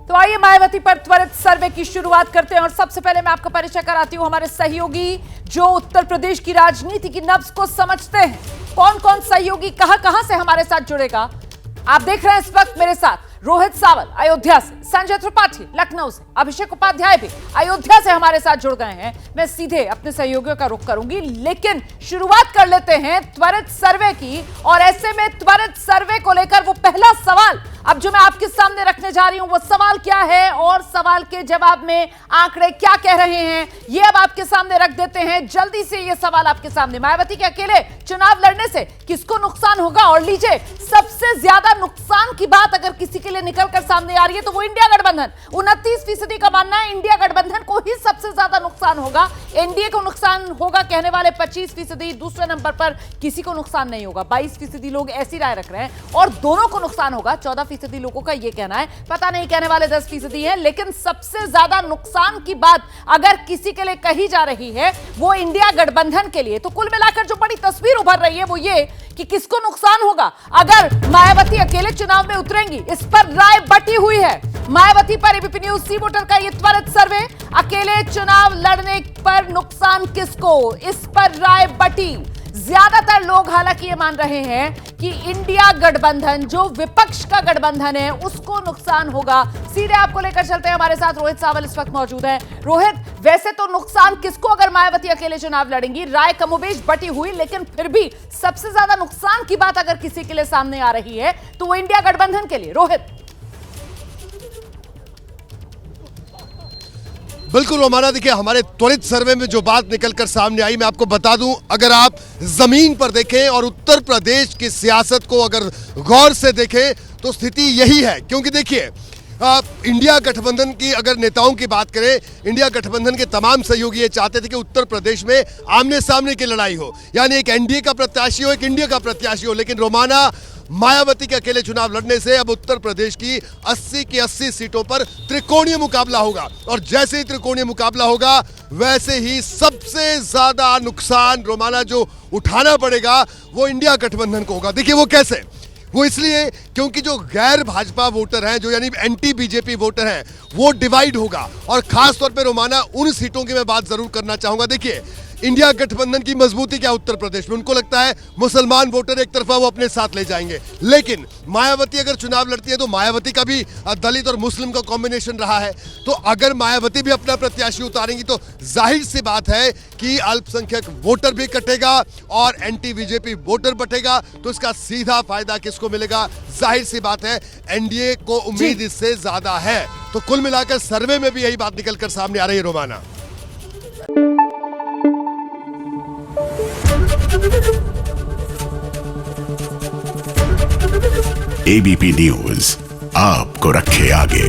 तो आइए मायावती पर त्वरित सर्वे की शुरुआत करते हैं और सबसे पहले मैं आपका परिचय कराती हूं हमारे सहयोगी जो उत्तर प्रदेश की राजनीति की नब्ज को समझते हैं। कौन कौन सहयोगी कहां से हमारे साथ जुड़ेगा, आप देख रहे हैं इस वक्त मेरे साथ। रोहित सावल अयोध्या से, संजय त्रिपाठी लखनऊ से, अभिषेक उपाध्याय भी अयोध्या से हमारे साथ जुड़ गए हैं। मैं सीधे अपने सहयोगियों का रुख करूंगी, लेकिन शुरुआत कर लेते हैं त्वरित सर्वे की। और ऐसे में त्वरित सर्वे को लेकर वो पहला सवाल अब जो मैं आपके सामने रखने जा रही हूं, वो सवाल क्या है और सवाल के जवाब में आंकड़े क्या कह रहे हैं, ये अब आपके सामने रख देते हैं। जल्दी से ये सवाल आपके सामने, मायावती के अकेले चुनाव लड़ने से किसको नुकसान होगा? और लीजिए, सबसे ज्यादा नुकसान की बात अगर किसी के लिए निकलकर सामने आ रही है तो वो इंडिया गठबंधन। 29% का मानना है इंडिया गठबंधन को ही सबसे ज्यादा नुकसान होगा। एनडीए को नुकसान होगा कहने वाले 25%, दूसरे नंबर पर किसी को नुकसान नहीं होगा। 22% लोग ऐसी राय रख रहे हैं और दोनों को नुकसान होगा। 14% लोगों का यह कहना है, पता नहीं कहने वाले 10% हैं। लेकिन सबसे ज्यादा नुकसान की बात अगर किसी के लिए कही जा रही है वो इंडिया गठबंधन के लिए। तो कुल मिलाकर जो बड़ी तस्वीर उभर रही है वो ये कि किसको नुकसान होगा अगर मायावती अकेले चुनाव में उतरेंगी, इस पर राय बटी हुई है। मायावती पर एबीपी न्यूज सी वोटर का ये त्वरित सर्वे, अकेले चुनाव लड़ने पर नुकसान किसको, इस पर राय बटी। ज्यादातर लोग हालांकि ये मान रहे हैं कि इंडिया गठबंधन जो विपक्ष का गठबंधन है उसको नुकसान होगा। सीधे आपको लेकर चलते हैं, हमारे साथ रोहित सावल इस वक्त मौजूद है। रोहित, वैसे तो नुकसान किसको अगर मायावती अकेले चुनाव लड़ेंगी, राय कमोबेश बटी हुई, लेकिन फिर भी सबसे ज्यादा नुकसान की बात अगर किसी के लिए सामने आ रही है तो वो इंडिया गठबंधन के लिए। रोहित। बिल्कुल रोमाना, देखिए हमारे त्वरित सर्वे में जो बात निकलकर सामने आई, मैं आपको बता दूं, अगर आप जमीन पर देखें और उत्तर प्रदेश की सियासत को अगर गौर से देखें तो स्थिति यही है। क्योंकि देखिए इंडिया गठबंधन की अगर नेताओं की बात करें, इंडिया गठबंधन के तमाम सहयोगी ये चाहते थे कि उत्तर प्रदेश में आमने सामने की लड़ाई हो, यानी एक एनडीए का प्रत्याशी हो, एक इंडिया का प्रत्याशी हो। लेकिन रोमाना, मायावती के अकेले चुनाव लड़ने से अब उत्तर प्रदेश की 80 की 80 सीटों पर त्रिकोणीय मुकाबला होगा। और जैसे ही त्रिकोणीय मुकाबला होगा वैसे ही सबसे ज्यादा नुकसान रोमाना जो उठाना पड़ेगा वो इंडिया गठबंधन को होगा। देखिए वो कैसे, वो इसलिए क्योंकि जो गैर भाजपा वोटर हैं, जो यानी एंटी बीजेपी वोटर हैं, वो डिवाइड होगा। और खास तौर पे रोमाना उन सीटों की मैं बात जरूर करना चाहूंगा। देखिए इंडिया गठबंधन की मजबूती क्या उत्तर प्रदेश में, उनको लगता है मुसलमान वोटर एक तरफा वो अपने साथ ले जाएंगे। लेकिन मायावती अगर चुनाव लड़ती है तो मायावती का भी दलित और मुस्लिम का कॉम्बिनेशन रहा है। तो अगर मायावती भी अपना प्रत्याशी उतारेंगी तो जाहिर सी बात है कि अल्पसंख्यक वोटर भी कटेगा और एंटी बीजेपी वोटर बटेगा। तो इसका सीधा फायदा किसको मिलेगा? जाहिर सी बात है एनडीए को उम्मीद इससे ज्यादा है। तो कुल मिलाकर सर्वे में भी यही बात निकलकर सामने आ रही है रोमाना। एबीपी न्यूज आपको रखे आगे।